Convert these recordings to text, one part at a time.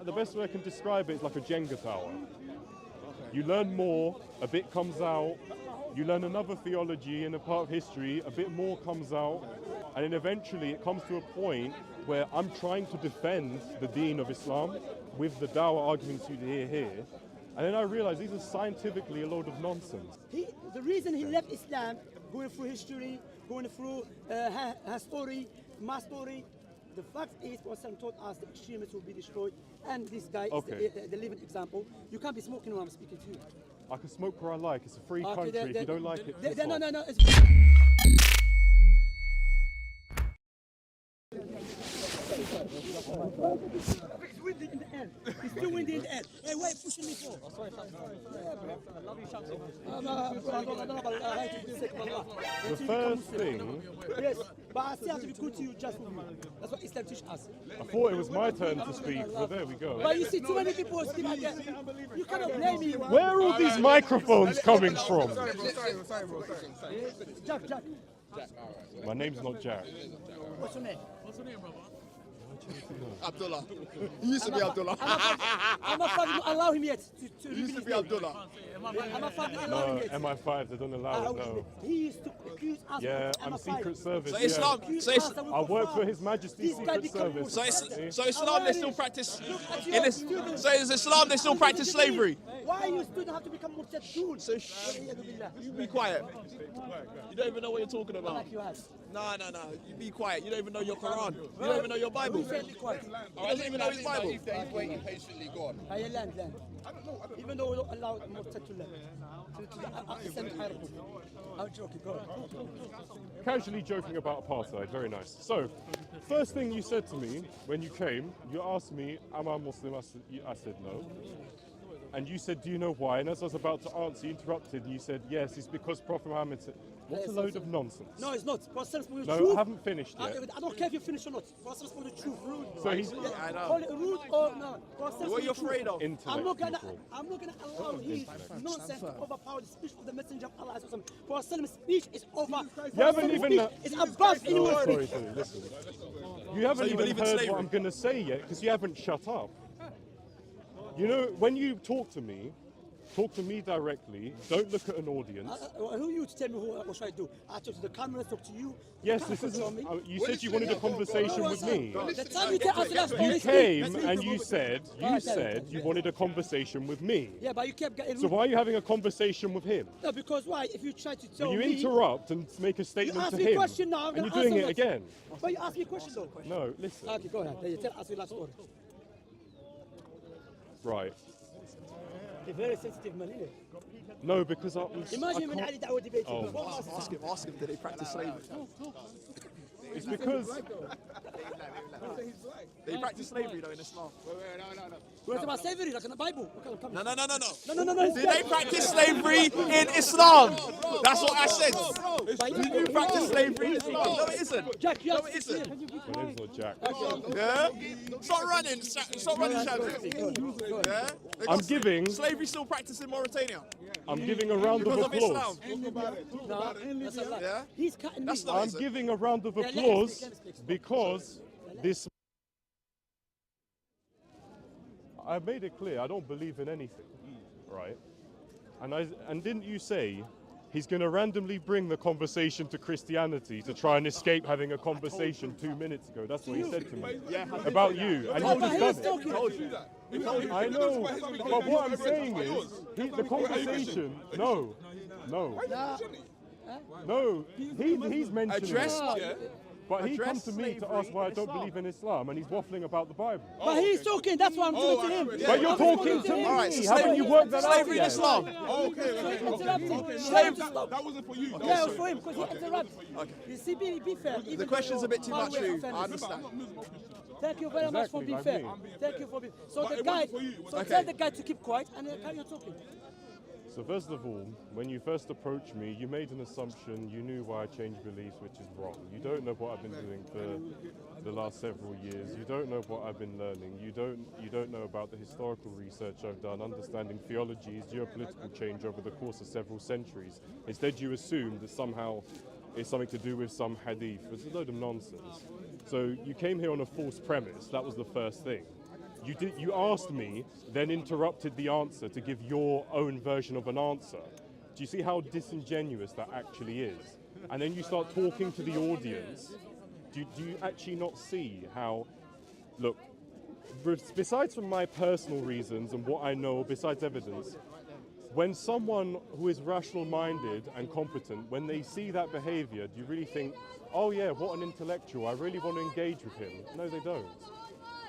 The best way I can describe it is like a Jenga tower. You learn more, a bit comes out, you learn another theology and a part of history, a bit more comes out, and then eventually it comes to a point where I'm trying to defend the deen of Islam with the dawah arguments you hear here, and then I realize these are scientifically a load of nonsense. The reason he left Islam, going through history, going through her story, my story, the fact is, Prophet taught us the extremists will be destroyed, and this guy is the living example. You can't be smoking when I'm speaking to you. I can smoke where I like. It's a free country. If you don't like it, no. It's windy in the end. It's still windy in the end. Hey, why are you pushing me for? The first thing. Yes, but I still have to be good to you just for me. That's what Islam teaches us. I thought it was my turn to speak, but there we go. But you see, too many people speak like that. You cannot blame me. Where are all these microphones coming from? Jack. My name's not Jack. What's your name? Abdullah. He used to be Abdullah. I'm not going to allow him yet to He used to be Abdullah. I'm not going to allow him yet. MI5, they don't allow it, no. He used to accuse us Yeah, of I'm MI5. Secret Service. So yeah. Islam, I work for His Majesty's This guy Secret become Service. so Islam, they still practice. Look at In this, you. so is Islam, they still practice slavery. Why you students have to become murtadun? So you be quiet. You don't even know what you're talking about. Like you have. No. You be quiet. You don't even know your Quran. You don't even know your Bible. Who said be quiet? He doesn't even know his Bible. He's waiting patiently, go on. Hey, land. Even though we don't allow murtad to land. Send hierarchy. I'm joking, go on. Casually joking about apartheid, very nice. So, first thing you said to me when you came, you asked me, am I Muslim? I said no. And you said, do you know why? And as I was about to answer, you interrupted and you said, yes, it's because Prophet Muhammad said, what's a load of nonsense? No, it's not. Prophet spoke the No, truth. I haven't finished yet. I don't care if you finish or not. Prophet spoke the truth. Rude. So he's I know. Call it rude or no. Prophet What are you spoke the afraid truth. of? intellect I'm not gonna allow his nonsense to overpower the speech of the Messenger of Allah. Prophet's speech is over. You haven't even... It's above Oh, anyone's sorry, speech. listen. You haven't you even believe in heard slavery? what I'm going to say yet because you haven't shut up. You know, when you talk to me directly. Don't look at an audience. Who are you to tell me what should I do? I talk to the camera, talk to you. Yes, this isn't... you said you wanted a conversation with me. The time you tell us last You story, came speak. and you said you wanted a conversation with me. Yeah, but you kept getting So rude. why are you having a conversation with him? No, because why? If you try to tell You me... interrupt and make a You statement ask to me a him, question now. and you're doing it again. But you ask me a question though. No, listen. Okay, go ahead. You tell us your last story. Right. A very sensitive man, isn't it? No, because Imagine when Ali Dawah debated. Oh. Ask him, did they practice slavery? It's because They practice slavery though in Islam. We're about slavery, like in the Bible. No. No. Did they practice slavery in Islam? That's what I said. Did you practice slavery in Islam? No, it isn't. Jack, you No, have it isn't. my name's not Jack. Yeah? Stop running, Shannon. Yeah? They I'm got giving slavery still practiced in Mauritania a round of because of applause. Islam. No, that's a lie. Yeah? He's cutting me. That's not- I'm giving a round of applause because this. I made it clear I don't believe in anything, right? And didn't you say he's going to randomly bring the conversation to Christianity to try and escape having a conversation 2 minutes ago? That's what he said to me about you, and you've just done it. I know, but what I'm saying is the conversation. No, he's mentioning Address it. But he address comes to me to ask why I don't believe in Islam, and he's waffling about the Bible. But he's talking, that's why I'm talking to him. But you're talking to me. All right, so Haven't you worked that out slavery in yet? Islam. Interrupting. Slave- That wasn't for you. Yeah, it was for him, because he interrupted. You see, be fair. The question's a bit too much for you. I understand. Thank you very much for being Exactly, fair. like me. Thank you for being... So But the it guy... wasn't for you. So Okay. tell the guy to keep quiet and carry on talking. So first of all, when you first approached me, you made an assumption. You knew why I changed beliefs, which is wrong. You don't know what I've been doing for the last several years. You don't know what I've been learning. You don't know about the historical research I've done, understanding theologies, geopolitical change over the course of several centuries. Instead, you assume that somehow it's something to do with some hadith. It's a load of nonsense. So you came here on a false premise. That was the first thing. You asked me, then interrupted the answer to give your own version of an answer. Do you see how disingenuous that actually is? And then you start talking to the audience. Do you actually not see how, look, besides from my personal reasons and what I know, besides evidence, when someone who is rational-minded and competent, when they see that behavior, do you really think, oh yeah, what an intellectual, I really want to engage with him? No, they don't.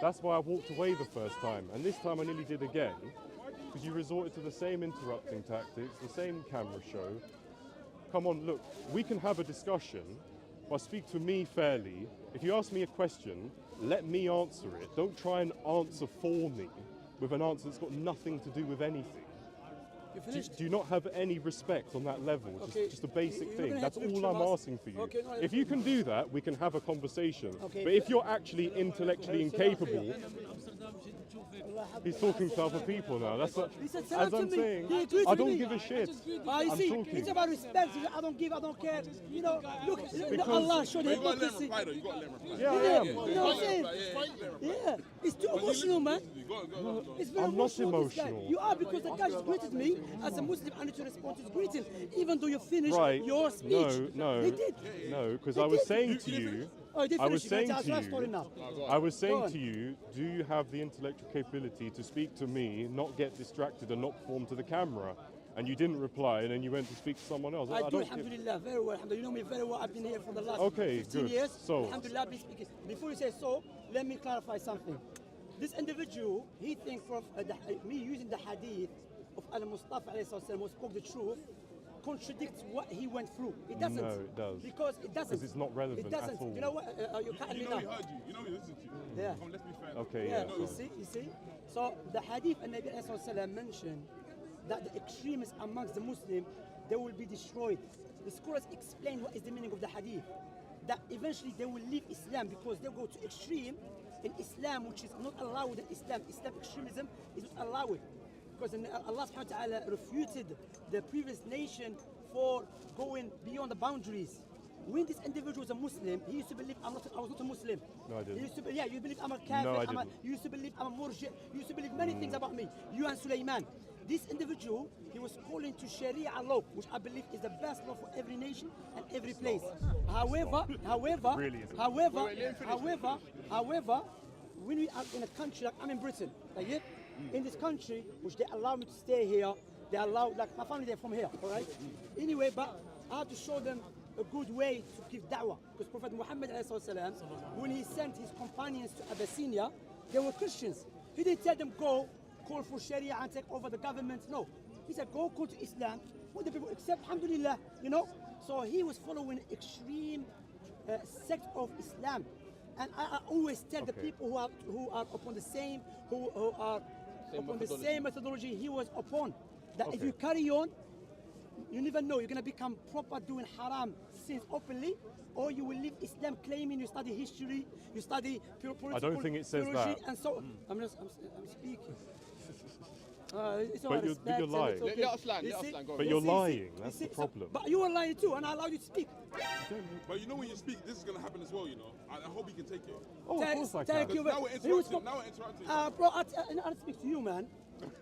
That's why I walked away the first time, and this time I nearly did again, because you resorted to the same interrupting tactics, the same camera show. Come on, look, we can have a discussion, but speak to me fairly. If you ask me a question, let me answer it. Don't try and answer for me with an answer that's got nothing to do with anything. Do you not have any respect on that level? Okay. Just a basic You're thing. That's all I'm asking for you. Okay, no, if you can do that, we can have a conversation. Okay. But if you're actually intellectually incapable, he's talking to other people now. That's what, as I'm saying, I don't give a shit. You I'm see, talking. it's about respect. I don't care. You know, look, Allah showed the You got to let him hypocrisy. reply though. You got to let him reply. Yeah, I am. You know what I'm saying? Yeah, it's too emotional, man. Go. It's very I'm not emotional, this guy. emotional. You are, because the guy just greeted me as a Muslim. I need to respond to his greeting, even though you finished Right. your speech. No. He did. No, because He I was did. saying to you, Oh, he did I finish. was You're saying going to tell us that story you, now. I was Go saying on. to you, do you have the intellectual capability to speak to me, not get distracted and not perform to the camera? And you didn't reply, and then you went to speak to someone else. I do, don't alhamdulillah, very well. Alhamdulillah. You know me very well. I've been here for the last Okay, 15 good. years. So- Alhamdulillah, I've been speaking. Before you say so, let me clarify something. This individual, he thinks from me using the hadith of Al-Mustafa who spoke the truth, contradicts what he went through. It doesn't. No, it does. Because it doesn't. Because it's not relevant It doesn't. at all. You know what? You're cutting me You know now. he heard you. You know he listened to you. Yeah. Come, let's be fair. Okay, Yeah, yeah. sorry. you see? So the hadith and Nabi Sallallahu mentioned that the extremists amongst the Muslims, they will be destroyed. The scholars explain what is the meaning of the hadith. That eventually they will leave Islam because they go to extreme in Islam, which is not allowed in Islam. Islam extremism is not allowed. Because Allah subhanahu wa ta'ala refuted the previous nation for going beyond the boundaries. When this individual was a Muslim, he used to believe I was not a Muslim. No, I didn't. He used to be, you believe I'm a kafir. No, I didn't. You used to believe I'm a murji. You used to believe many things about me. You and Sulaiman. This individual, he was calling to Sharia law, which I believe is the best law for every nation and every place. However, Really isn't. however, when we are in a country like I'm in Britain, like yeah, in this country, which they allow me to stay here, they allow, like my family, they're from here, all right? Anyway, but I have to show them a good way to give da'wah. Because Prophet Muhammad ﷺ, when he sent his companions to Abyssinia, they were Christians. He didn't tell them, go, call for Sharia and take over the government. No. He said, go call to Islam. What the people accept, alhamdulillah, you know? So he was following extreme sect of Islam. And I always tell the people who are upon the same, who are upon the same methodology he was upon, that if you carry on, you never know, you're going to become proper doing haram sins openly, or you will leave Islam claiming you study history, you study political I don't think it says theology, that. and so I'm speaking. It's all But you're respect and lying. it's okay. Let us land, You let us see? land, go on. But You you're see, lying, that's the so- problem. But you are lying too, and I allow you to speak. But you know when you speak, this is going to happen as well, you know. I hope you can take it. Oh, of course I Thank can. you. Now we're He was interrupting. Now we're interrupting. Bro, I speak to you, man.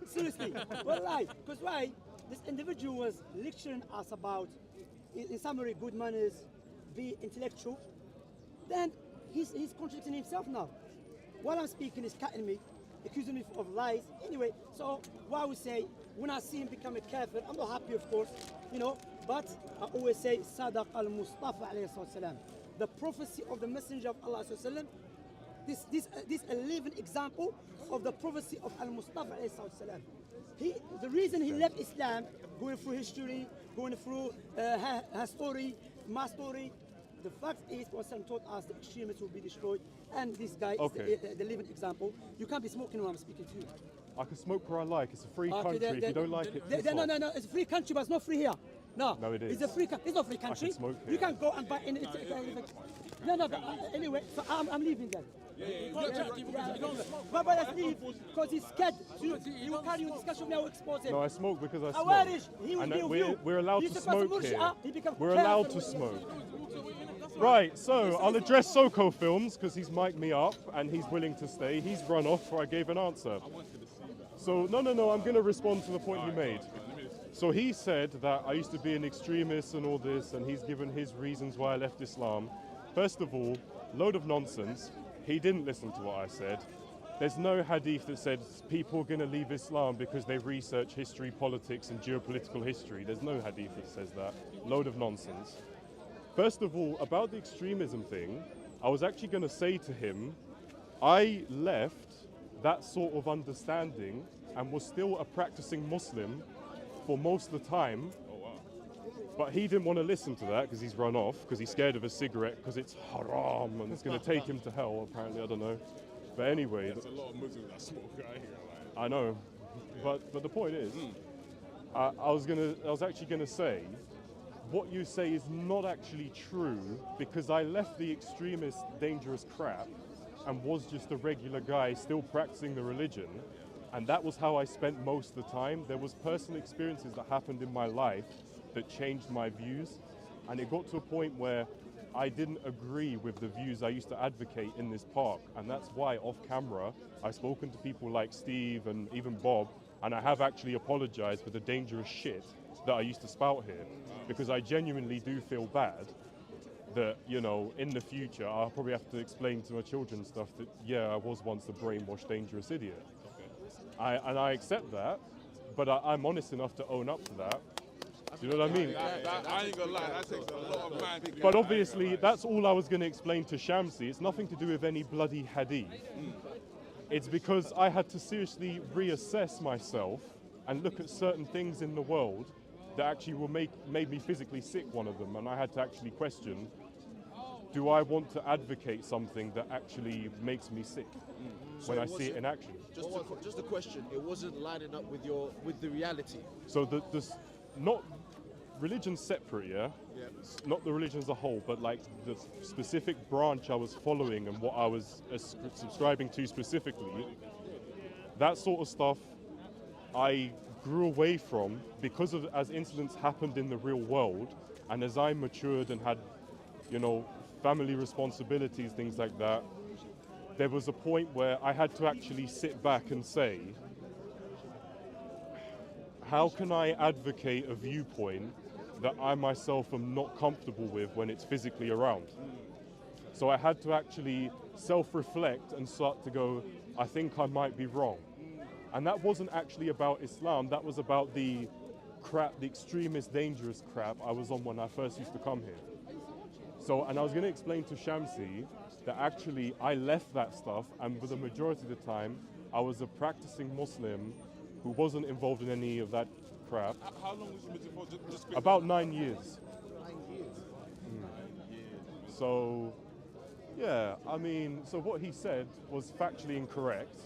Seriously. Well, why? Because why? This individual was lecturing us about, in summary, good manners, be intellectual. Then he's contradicting himself now. While I'm speaking, he's cutting me, accusing me of lies. Anyway, so what I would say, when I see him become a kafir, I'm not happy, of course, you know, but I always say, Sadaq al-Mustafa alayhi salam. The prophecy of the Messenger of Allah sallallahu this a living example of the prophecy of Al-Mustafa alayhi salam. The reason he left Islam, going through history, going through her story, my story, the fact is, Prophet taught us the extremists will be destroyed, and this guy is the living example. You can't be smoking when I'm speaking to you. I can smoke where I like. It's a free Okay, country. If you don't like it, piss off. No, it's a free country, but it's not free here. No, No, it is. It's a free country. It's not free country. smoke You here. can't go and buy anything. No, but anyway, so I'm leaving then. But let's leave, because he's scared. He will carry on discussion with me, I will expose him. No, I smoke because I Awarish, smoke. he will And deal with we're, you. we're allowed He's to supposed smoke murji here. up, he become We're allowed kafir to with you. smoke. Right, so I'll address Soko Films because he's mic'd me up and he's willing to stay. He's run off before I gave an answer. So, no, I'm going to respond to the point he made. So he said that I used to be an extremist and all this, and he's given his reasons why I left Islam. First of all, load of nonsense. He didn't listen to what I said. There's no hadith that says people are going to leave Islam because they research history, politics, and geopolitical history. There's no hadith that says that. Load of nonsense. First of all, about the extremism thing, I was actually going to say to him, I left that sort of understanding and was still a practicing Muslim for most of the time. But he didn't want to listen to that because he's run off, because he's scared of a cigarette, because it's haram and it's going to take him to hell, apparently, I don't know. But anyway. There's a lot of Muslims that smoke out here. Like. I know. But the point is, I was actually going to say, what you say is not actually true, because I left the extremist, dangerous crap and was just a regular guy still practicing the religion. And that was how I spent most of the time. There was personal experiences that happened in my life that changed my views. And it got to a point where I didn't agree with the views I used to advocate in this park. And that's why off camera, I've spoken to people like Steve and even Bob, and I have actually apologized for the dangerous shit that I used to spout here. Because I genuinely do feel bad that, you know, in the future, I'll probably have to explain to my children stuff that, yeah, I was once a brainwashed, dangerous idiot. And I accept that, but I'm honest enough to own up to that. Do you know what I mean? I ain't gonna lie, that takes a lot of man. But obviously, that's all I was going to explain to Shamsi. It's nothing to do with any bloody hadith. It's because I had to seriously reassess myself and look at certain things in the world that actually made me physically sick, one of them. And I had to actually question, do I want to advocate something that actually makes me sick when I see it in action? Just a question. It wasn't lining up with the reality. So not religion's separate, yeah? Not the religion as a whole, but like the specific branch I was following and what I was subscribing to specifically. That sort of stuff I grew away from because of as incidents happened in the real world, and as I matured and had, you know, family responsibilities, things like that. There was a point where I had to actually sit back and say, how can I advocate a viewpoint that I myself am not comfortable with when it's physically around? So I had to actually self-reflect and start to go, I think I might be wrong. And that wasn't actually about Islam, that was about the crap, the extremist, dangerous crap I was on when I first used to come here. So, and I was going to explain to Shamsi that actually I left that stuff, and for the majority of the time, I was a practicing Muslim who wasn't involved in any of that crap. How long was you Muslim for? Just quickly. About 9 years. So, yeah, I mean, so what he said was factually incorrect.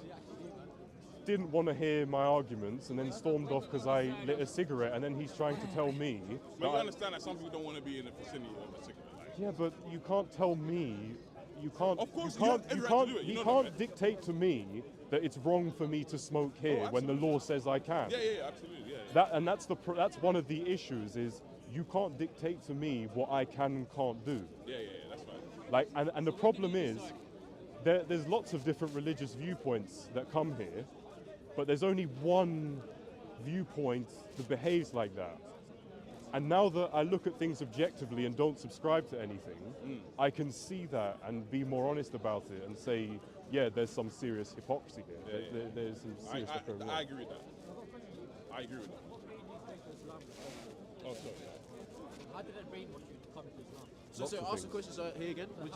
Didn't want to hear my arguments and then stormed off because I lit a cigarette, and then he's trying to tell me. But you understand that some people don't want to be in the vicinity of a cigarette. Like. Yeah, but you can't tell me. You can't. Of course, you can't. He can't dictate to me that it's wrong for me to smoke here when the law says I can. Yeah, absolutely. Yeah. That's one of the issues is you can't dictate to me what I can and can't do. Yeah, that's right. Like, and the problem is, there's lots of different religious viewpoints that come here, but there's only one viewpoint that behaves like that. And now that I look at things objectively and don't subscribe to anything, I can see that and be more honest about it and say, yeah, there's some serious hypocrisy here. There's some serious stuff going on. I agree with that. I agree with that. Oh, sorry. How did it brainwash you to come into Islam? So ask the questions here again. How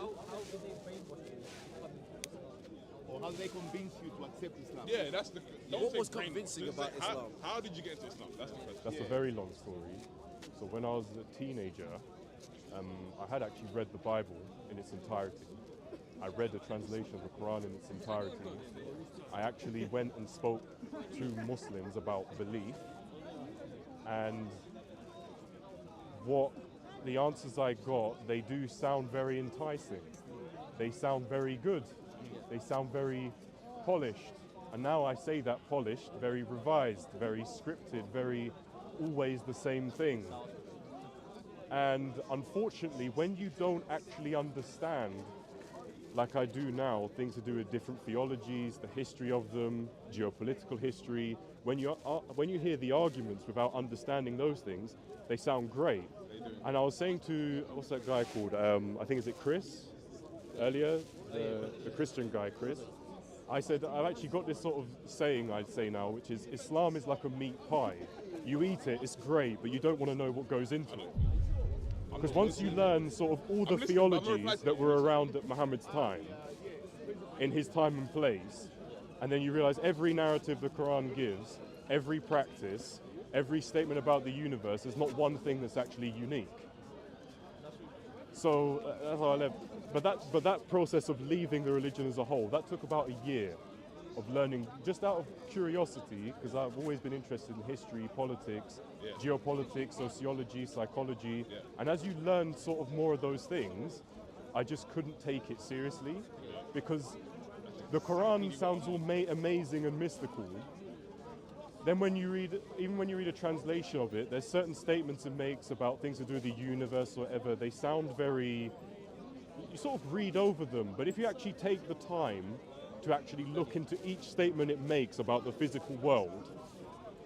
did they brainwash you to come into Islam? Or how do they convince you to accept Islam? Yeah, that's the. What was convincing about Islam? How did you get into Islam? That's the question. That's a very long story. So when I was a teenager, I had actually read the Bible in its entirety. I read the translation of the Quran in its entirety. I actually went and spoke to Muslims about belief, and what the answers I got, they do sound very enticing. They sound very good. They sound very polished. And now I say that polished, very revised, very scripted, very always the same thing. And unfortunately, when you don't actually understand, like I do now, things to do with different theologies, the history of them, geopolitical history, when you hear the arguments without understanding those things, they sound great. And I was saying to, what's that guy called? I think, is it Chris? Earlier, the Christian guy, Chris. I said, I've actually got this sort of saying I'd say now, which is Islam is like a meat pie. You eat it, it's great, but you don't want to know what goes into it. Because once you learn sort of all the theologies that were around at Muhammad's time, in his time and place, and then you realize every narrative the Quran gives, every practice, every statement about the universe, there's not one thing that's actually unique. So that's how I left. But that process of leaving the religion as a whole, that took about a year of learning, just out of curiosity, because I've always been interested in history, politics, geopolitics, sociology, psychology. And as you learn sort of more of those things, I just couldn't take it seriously, because the Quran sounds all amazing and mystical. Then when you read, even when you read a translation of it, there's certain statements it makes about things to do with the universe or whatever. They sound very, you sort of read over them. But if you actually take the time to actually look into each statement it makes about the physical world,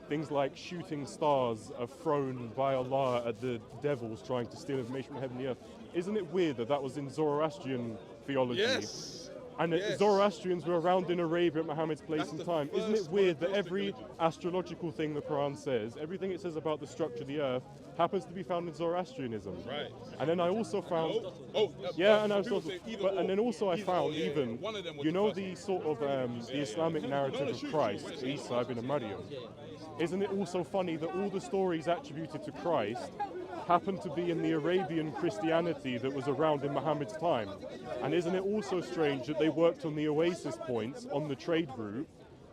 things like shooting stars are thrown by Allah at the devils trying to steal information from heaven and the earth. Isn't it weird that that was in Zoroastrian theology? Yes. And Zoroastrians were around in Arabia at Muhammad's place and time. Isn't it weird that every astrological thing the Quran says, everything it says about the structure of the earth, happens to be found in Zoroastrianism? Right. And then I also found, and then also I found even, you know, the sort of the Islamic narrative of Christ, Isa ibn Maryam. Isn't it also funny that all the stories attributed to Christ happened to be in the Arabian Christianity that was around in Muhammad's time? And isn't it also strange that they worked on the oasis points on the trade route,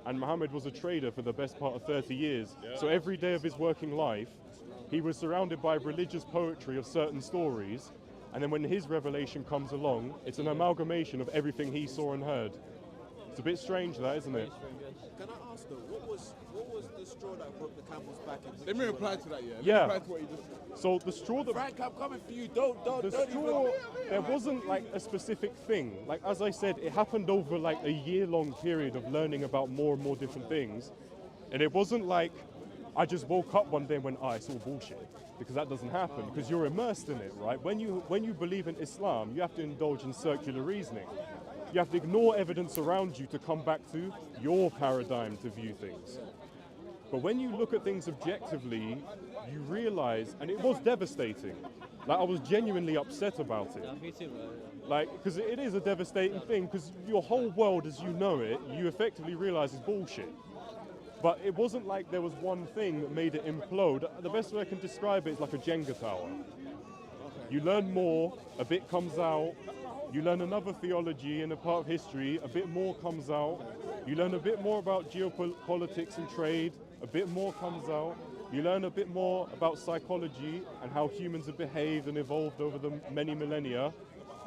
and Muhammad was a trader for the best part of 30 years. So every day of his working life, he was surrounded by religious poetry of certain stories, and then when his revelation comes along, it's an amalgamation of everything he saw and heard. It's a bit strange, that, isn't it? Can I ask though, what was the straw that broke the camel's back? Let me reply to that, yeah? Yeah. Reply to what you just said. So the straw that... Frank, I'm coming for you. Don't straw, there wasn't like a specific thing. Like, as I said, it happened over like a year-long period of learning about more and more different things. And it wasn't like I just woke up one day and went, it's all bullshit. Because that doesn't happen, because you're immersed in it, right? When you believe in Islam, you have to indulge in circular reasoning. You have to ignore evidence around you to come back to your paradigm to view things. But when you look at things objectively, you realize, and it was devastating. Like, I was genuinely upset about it. Me too, bro. Like, because it is a devastating thing, because your whole world as you know it, you effectively realize is bullshit. But it wasn't like there was one thing that made it implode. The best way I can describe it is like a Jenga tower. You learn more, a bit comes out. You learn another theology and a part of history, a bit more comes out. You learn a bit more about geopolitics and trade, a bit more comes out. You learn a bit more about psychology and how humans have behaved and evolved over the many millennia.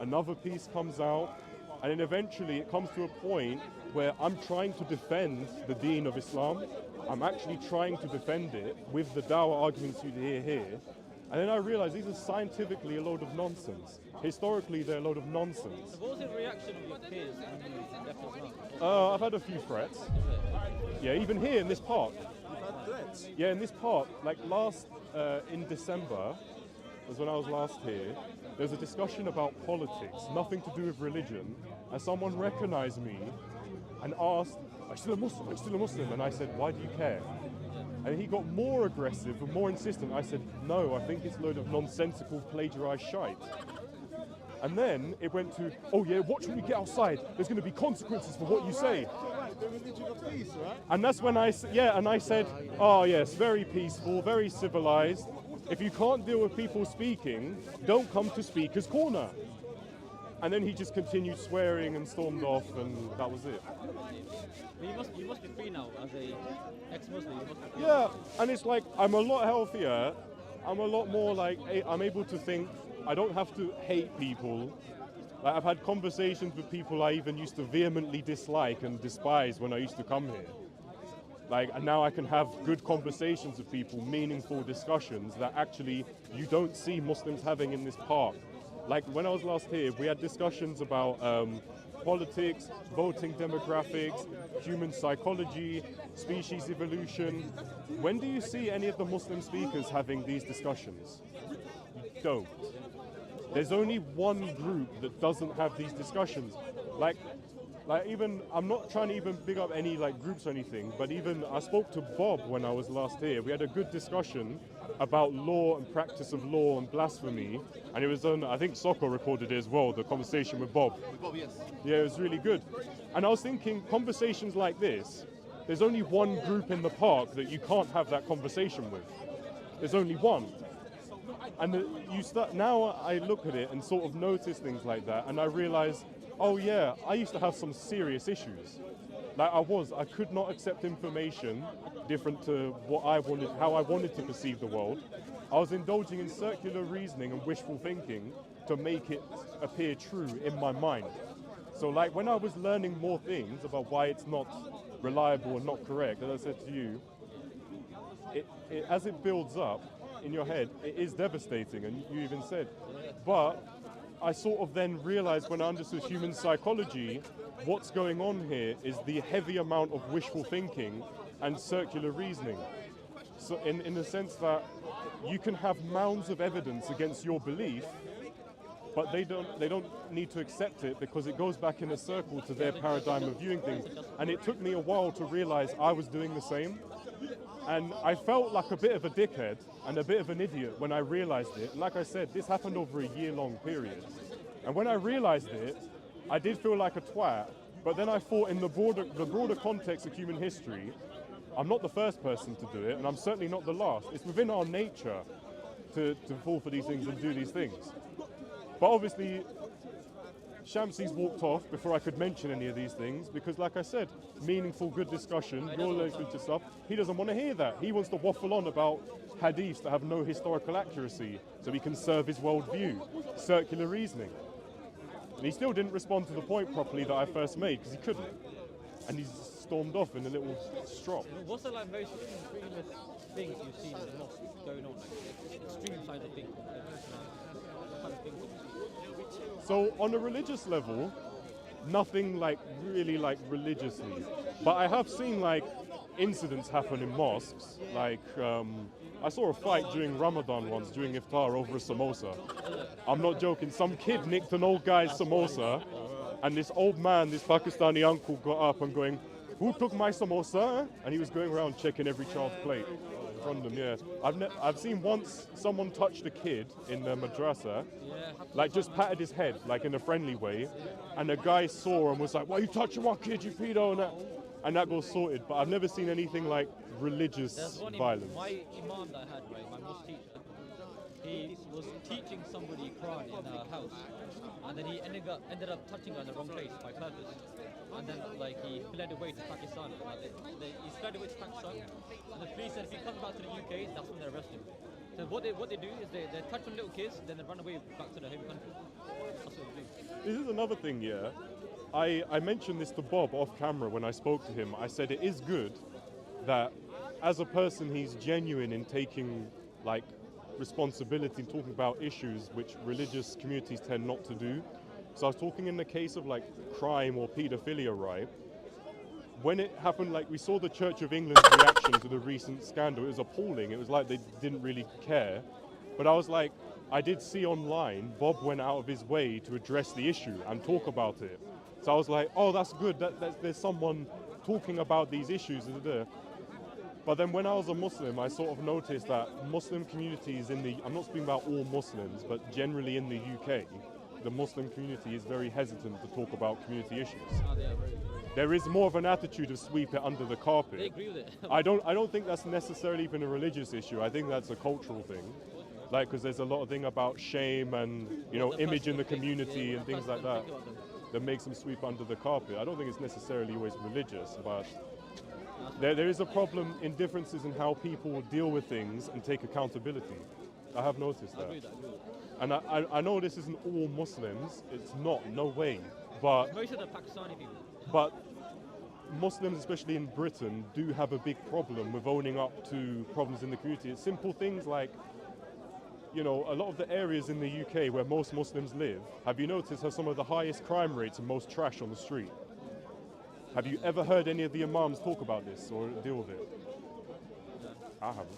Another piece comes out, and then eventually it comes to a point where I'm trying to defend the deen of Islam. I'm actually trying to defend it with the dawah arguments you hear here. And then I realize these are scientifically a load of nonsense. Historically, they're a load of nonsense. So what was the reaction of your peers when you left Islam? I've had a few threats. Yeah, even here in this park. You've had threats. Yeah, in this park, like in December, was when I was last here, there was a discussion about politics, nothing to do with religion, and someone recognized me and asked, "Are you still a Muslim? Are you still a Muslim?" And I said, "Why do you care?" And he got more aggressive and more insistent. I said, "No, I think it's a load of nonsensical plagiarized shite." And then it went to, "Oh yeah, watch when you get outside. There's going to be consequences for what you say." The religion of peace, right? And that's when I said, "Oh yes, very peaceful, very civilized. If you can't deal with people speaking, don't come to Speaker's Corner." And then he just continued swearing and stormed off, and that was it. But you must be free now as a ex-Muslim. You must be free. Yeah, and it's like I'm a lot healthier. I'm a lot more like I'm able to think. I don't have to hate people. Like, I've had conversations with people I even used to vehemently dislike and despise when I used to come here. Like, and now I can have good conversations with people, meaningful discussions that actually you don't see Muslims having in this park. Like when I was last here, we had discussions about politics, voting demographics, human psychology, species evolution. When do you see any of the Muslim speakers having these discussions? You don't. There's only one group that doesn't have these discussions. Like even, I'm not trying to even big up any like groups or anything, but even I spoke to Bob when I was last here. We had a good discussion about law and practice of law and blasphemy, and it was on, I think Sokko recorded it as well, the conversation with Bob. Bob, yes. Yeah, it was really good. And I was thinking, conversations like this, there's only one group in the park that you can't have that conversation with. There's only one. And now I look at it and sort of notice things like that, and I realize, oh yeah, I used to have some serious issues. Like I could not accept information different to what I wanted, how I wanted to perceive the world. I was indulging in circular reasoning and wishful thinking to make it appear true in my mind. So like when I was learning more things about why it's not reliable and not correct, as I said to you, as it builds up in your head, it is devastating, and you even said. But I sort of then realized when I understood human psychology, what's going on here is the heavy amount of wishful thinking and circular reasoning. So in the sense that you can have mounds of evidence against your belief, but they don't need to accept it because it goes back in a circle to their paradigm of viewing things. And it took me a while to realize I was doing the same. And I felt like a bit of a dickhead and a bit of an idiot when I realized it. And like I said, this happened over a year-long period. And when I realized it, I did feel like a twat. But then I thought in the broader context of human history, I'm not the first person to do it, and I'm certainly not the last. It's within our nature to fall for these things and do these things. But obviously, Shamsi's walked off before I could mention any of these things because, like I said, meaningful, good discussion, your literature stuff, he doesn't want to hear that. He wants to waffle on about hadiths that have no historical accuracy so he can serve his worldview, circular reasoning. And he still didn't respond to the point properly that I first made because he couldn't. And he's stormed off in a little strop. What's the like most extremist things you've seen in the mosque going on? Like extreme side of things? What kind of things have you seen? So on a religious level, nothing like really like religiously. But I have seen like incidents happen in mosques. Like I saw a fight during Ramadan once, during iftar over a samosa. I'm not joking, some kid nicked an old guy's samosa and this old man, this Pakistani uncle got up and going, "Who took my samosa?" And he was going around checking every child's plate in front of them, yeah. I've seen once someone touched a kid in the madrasa, like just patted his head, like in a friendly way, and a guy saw and was like, "Why are you touching my kid, you pedo?" And that got sorted, but I've never seen anything like religious violence. My imam that I had, right, my mosque teacher, he was teaching somebody Quran in a house, and then he ended up touching her in the wrong place by purpose. And then like he fled away to Pakistan. He fled away to Pakistan, and the police said if he comes back to the UK, that's when they arrest him. So what they do is they touch on little kids, then they run away back to their home country. That's what they do. This is another thing, yeah. I mentioned this to Bob off camera when I spoke to him. I said it is good that as a person he's genuine in taking like responsibility and talking about issues which religious communities tend not to do. So I was talking in the case of like crime or paedophilia, right? When it happened, like we saw the Church of England's reaction to the recent scandal, it was appalling. It was like they didn't really care. But I was like, I did see online, Bob went out of his way to address the issue and talk about it. So I was like, oh, that's good, there's someone talking about these issues. But then when I was a Muslim, I sort of noticed that Muslim communities I'm not speaking about all Muslims, but generally in the UK, the Muslim community is very hesitant to talk about community issues. There is more of an attitude of sweep it under the carpet. They agree with it. I don't think that's necessarily even a religious issue. I think that's a cultural thing. Like, because there's a lot of thing about shame and, image in the community and things like that that makes them sweep under the carpet. I don't think it's necessarily always religious, but there is a problem in differences in how people deal with things and take accountability. I have noticed that. And I know this isn't all Muslims. It's not, no way. But most of the Pakistani people. But Muslims, especially in Britain, do have a big problem with owning up to problems in the community. It's simple things like, you know, a lot of the areas in the UK where most Muslims live, have you noticed have some of the highest crime rates and most trash on the street? Have you ever heard any of the imams talk about this or deal with it? I haven't.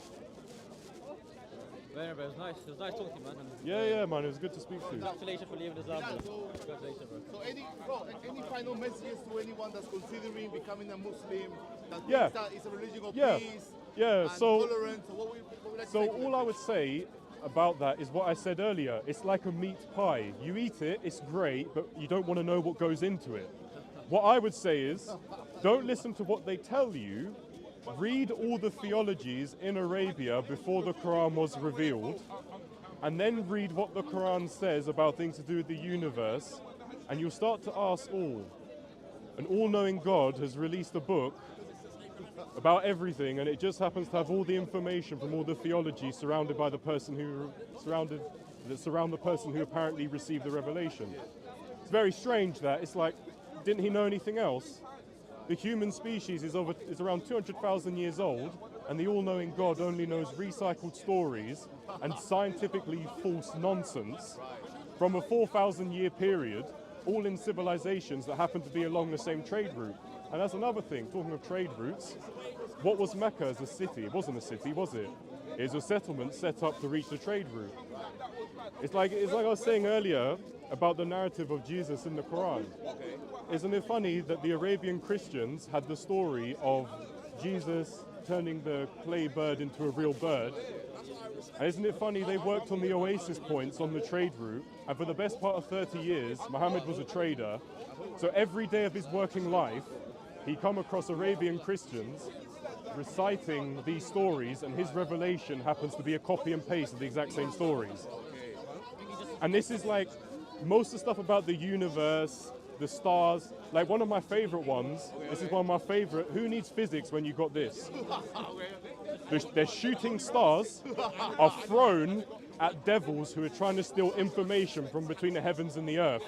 Very, very, it was nice. It was nice talking to you, man. And, Yeah, man, it was good to speak to you. congratulations for leaving Islam, bro. Congratulations, bro. So any final messages to anyone that's considering becoming a Muslim, that Yeah. thinks that it's a religion of Yeah. peace Yeah, and so tolerance? So what would you like to So say to all them? I would say about that is what I said earlier. It's like a meat pie. You eat it, it's great, but you don't want to know what goes into it. What I would say is, don't listen to what they tell you. Read all the theologies in Arabia before the Quran was revealed, and then read what the Quran says about things to do with the universe, and you'll start to ask all. An all-knowing God has released a book about everything, and it just happens to have all the information from all the theology surrounded by the person who surround the person who apparently received the revelation. It's very strange that it's like, didn't he know anything else? The human species is around 200,000 years old, and the all-knowing God only knows recycled stories and scientifically false nonsense from a 4,000-year period, all in civilizations that happen to be along the same trade route. And that's another thing, talking of trade routes, what was Mecca as a city? It wasn't a city, was it? It was a settlement set up to reach the trade route. It's like I was saying earlier about the narrative of Jesus in the Quran. Isn't it funny that the Arabian Christians had the story of Jesus turning the clay bird into a real bird? And isn't it funny they worked on the oasis points on the trade route, and for the best part of 30 years, Muhammad was a trader. So every day of his working life, he come across Arabian Christians reciting these stories, and his revelation happens to be a copy and paste of the exact same stories. And this is like most of the stuff about the universe, the stars, like one of my favorite ones, this is one of my favorite, who needs physics when you got this? They're shooting stars are thrown at devils who are trying to steal information from between the heavens and the earth.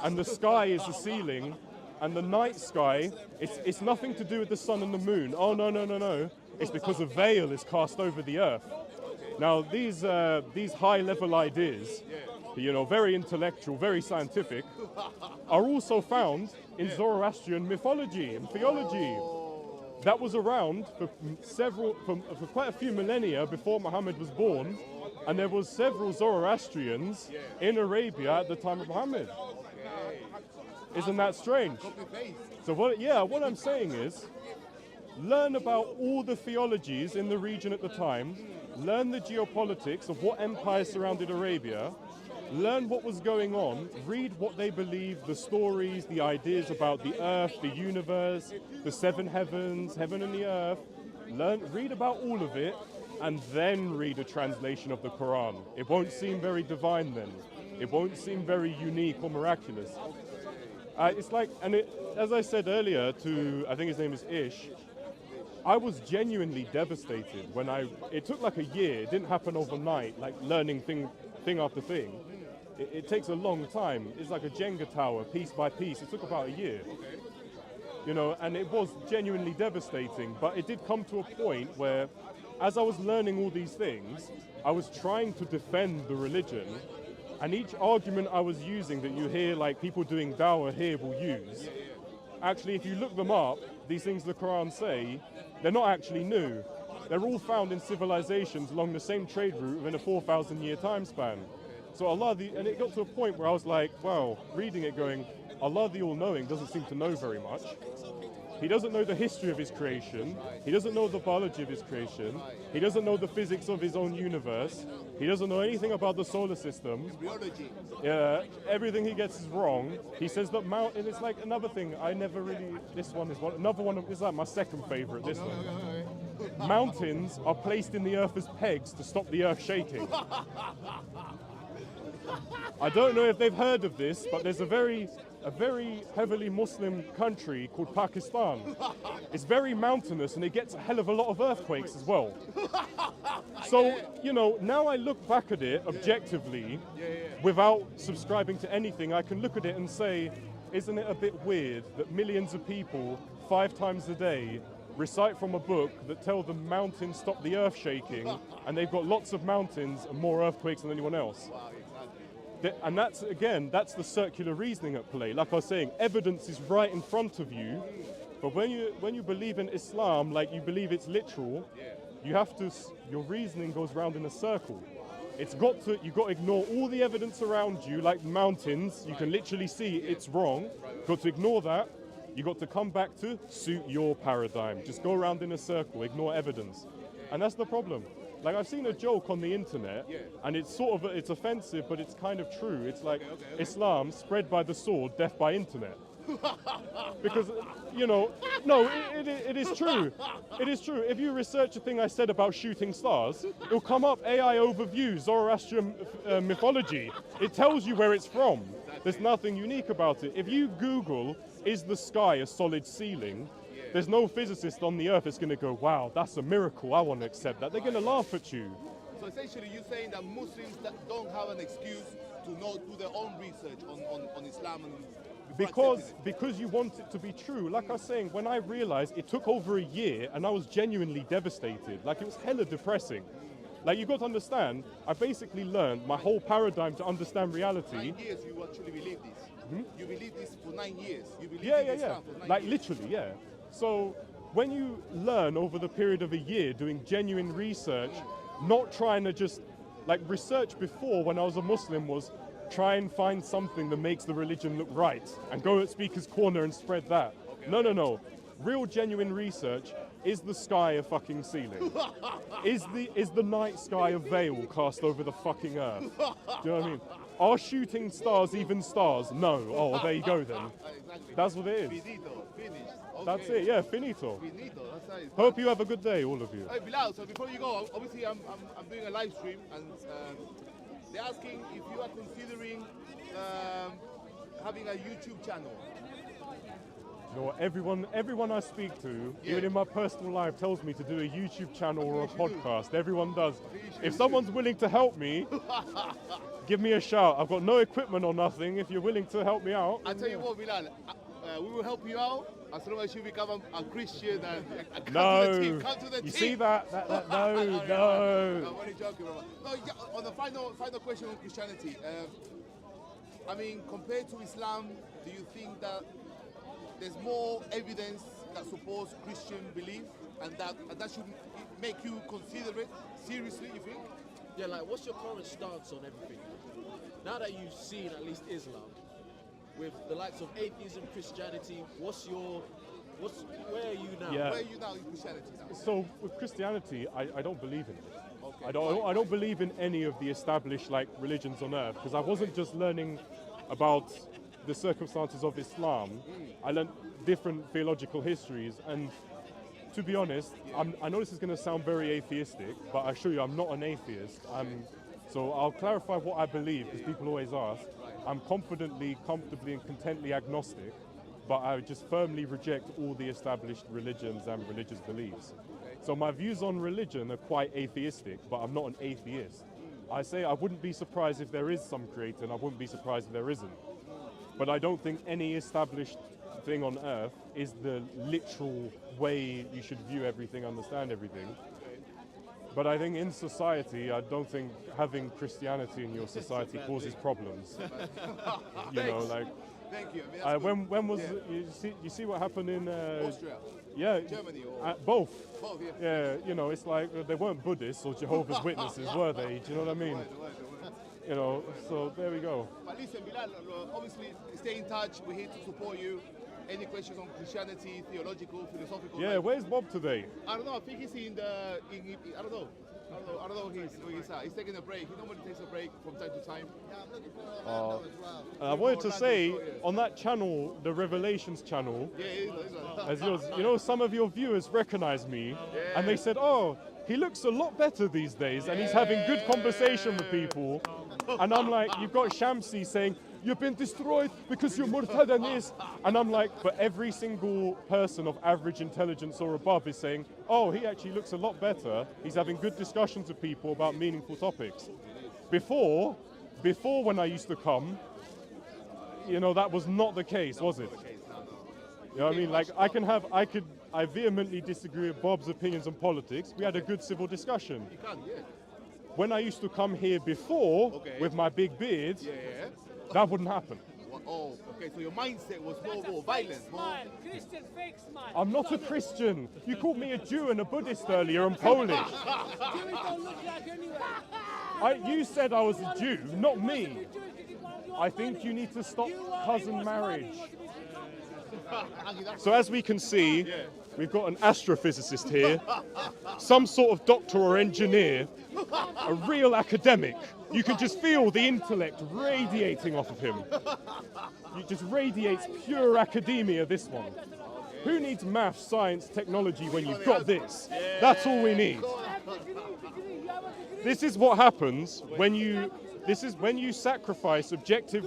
And the sky is the ceiling, and the night sky, it's nothing to do with the sun and the moon. Oh, no. It's because a veil is cast over the earth. Now, these high-level ideas, you know, very intellectual, very scientific, are also found in Zoroastrian mythology and theology. That was around for quite a few millennia before Muhammad was born, and there was several Zoroastrians in Arabia at the time of Muhammad. Isn't that strange? So what I'm saying is, learn about all the theologies in the region at the time, learn the geopolitics of what empires surrounded Arabia, learn what was going on, read what they believed, the stories, the ideas about the earth, the universe, the seven heavens, heaven and the earth. Read about all of it, and then read a translation of the Quran. It won't seem very divine then. It won't seem very unique or miraculous. It's like, as I said earlier to, I think his name is Ish, I was genuinely devastated when it took like a year, it didn't happen overnight, like learning thing after thing. It takes a long time. It's like a Jenga tower, piece by piece. It took about a year. You know, and it was genuinely devastating, but it did come to a point where, as I was learning all these things, I was trying to defend the religion, and each argument I was using that you hear like people doing dawah here will use, actually if you look them up, these things the Quran say, they're not actually new. They're all found in civilizations along the same trade route within a 4,000 year time span. So and it got to a point where I was like, wow, reading it going, Allah the All-Knowing doesn't seem to know very much. He doesn't know the history of his creation. He doesn't know the biology of his creation. He doesn't know the physics of his own universe. He doesn't know anything about the solar system. Yeah, everything he gets is wrong. He says that and it's like another thing, another one, it's like my second favorite, this one. Mountains are placed in the earth as pegs to stop the earth shaking. I don't know if they've heard of this, but there's a very heavily Muslim country called Pakistan. It's very mountainous and it gets a hell of a lot of earthquakes as well. So, you know, now I look back at it objectively, without subscribing to anything, I can look at it and say, isn't it a bit weird that millions of people 5 times a day recite from a book that tell them mountains stop the earth shaking, and they've got lots of mountains and more earthquakes than anyone else. Wow, exactly. And that's, again, that's the circular reasoning at play. Like I was saying, evidence is right in front of you, but when you believe in Islam, like you believe it's literal, you have to, your reasoning goes round in a circle. You've got to ignore all the evidence around you, like mountains, you can literally see it's wrong. You've got to ignore that. You've got to come back to suit your paradigm. Just go around in a circle, ignore evidence. And that's the problem. Like, I've seen a joke on the internet, and it's sort of, it's offensive, but it's kind of true. It's like, Islam spread by the sword, death by internet. Because, you know, no, it is true. It is true. If you research a thing I said about shooting stars, it'll come up AI overview, Zoroastrian mythology. It tells you where it's from. There's nothing unique about it. If you Google, is the sky a solid ceiling? There's no physicist on the earth that's going to go, wow, that's a miracle, I want to accept that. They're going to laugh at you. So essentially you're saying that Muslims that don't have an excuse to not do their own research on Islam and because you want it to be true. Like I was saying, when I realized it took over a year and I was genuinely devastated. Like, it was hella depressing. Like, you got to understand, I basically learned my whole paradigm to understand reality. 9 years you actually believe this. You believe this for 9 years. You believe Yeah, in Islam for 9 like years. literally, yeah. So when you learn over the period of a year doing genuine research, not trying to just, like, research before when I was a Muslim was try and find something that makes the religion look right and go at Speaker's Corner and spread that. No. Real genuine research. Is the sky a fucking ceiling? Is the night sky a veil cast over the fucking earth? Do you know what I mean? Are shooting stars even stars? No. Oh, there you go then. Exactly. That's what it is. Finito, finished. Okay. That's it, yeah, finito. Finito, that's how it's Hope you have a good day, all of you. Hey Bilal, so before you go, obviously I'm doing a live stream and they're asking if you are considering having a YouTube channel. You know what, everyone I speak to, even in my personal life, tells me to do a YouTube channel or a podcast. Everyone does. If someone's willing to help me, give me a shout. I've got no equipment or nothing. If you're willing to help me out. I tell you what, Bilal, we will help you out as long as you become a Christian and come No. to the team. Come to the team. You see that? No. I'm only joking, brother. No, yeah, on the final question on Christianity, I mean, compared to Islam, do you think that there's more evidence that supports Christian belief and that should make you consider it seriously, you think? Yeah, like, what's your current stance on everything? Now that you've seen at least Islam, with the likes of atheism, Christianity, where are you now? Yeah. Where are you now in Christianity now? So with Christianity, I don't believe in it. Okay, I don't believe in any of the established, like, religions on earth, because I wasn't just learning about the circumstances of Islam. I learned different theological histories, and to be honest, I know this is going to sound very atheistic, but I assure you I'm not an atheist. So I'll clarify what I believe, because people always ask. I'm confidently, comfortably and contently agnostic, but I just firmly reject all the established religions and religious beliefs. So my views on religion are quite atheistic, but I'm not an atheist. I say I wouldn't be surprised if there is some creator, and I wouldn't be surprised if there isn't. But I don't think any established thing on earth is the literal way you should view everything, understand everything. But I think in society, I don't think having Christianity in your society causes problems. You know, like, Thank you. I mean, that's when was yeah. you see what happened in Austria? yeah, Germany or both. both, yeah. Yeah, you know, it's like they weren't Buddhists or Jehovah's Witnesses, were they? Do you know what I mean? Right. You know, so there we go. But listen, Bilal, obviously stay in touch. We're here to support you. Any questions on Christianity, theological, philosophical? Yeah, where's Bob today? I don't know. I think he's in the. I don't know. I don't know where he's at. He's taking a break. He normally takes a break from time to time. Yeah, I'm looking for Orlando as well. I wanted to say, Orlando, so, yeah. on that channel, the Revelations channel, Yeah, he's as yours, you know, some of your viewers recognize me, and they said, oh, he looks a lot better these days, and he's having good conversation with people. And I'm like, you've got Shamsi saying, you've been destroyed because you're Murtad and this. And I'm like, but every single person of average intelligence or above is saying, oh, he actually looks a lot better. He's having good discussions with people about meaningful topics. Before when I used to come, you know, that was not the case, was it? You know what I mean? Like, I vehemently disagree with Bob's opinions on politics. We had a good civil discussion. You can, yeah. When I used to come here before with my big beard, that wouldn't happen. Oh, okay. So your mindset was more violent. Smile, Christian fake smile. I'm not a Christian. You called me a Jew and a Buddhist earlier and Polish. Jews don't look like anyway. You said I was a Jew, not me. I think you need to stop cousin marriage. So as we can see, we've got an astrophysicist here, some sort of doctor or engineer, a real academic. You can just feel the intellect radiating off of him. It just radiates pure academia, this one. Who needs math, science, technology when you've got this? That's all we need. This is what happens when you sacrifice objective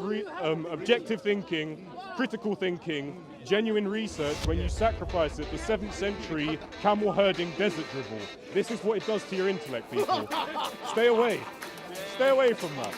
thinking, critical thinking, genuine research, when you sacrifice it, the 7th century camel herding desert drivel. This is what it does to your intellect, people. Stay away. Stay away from that.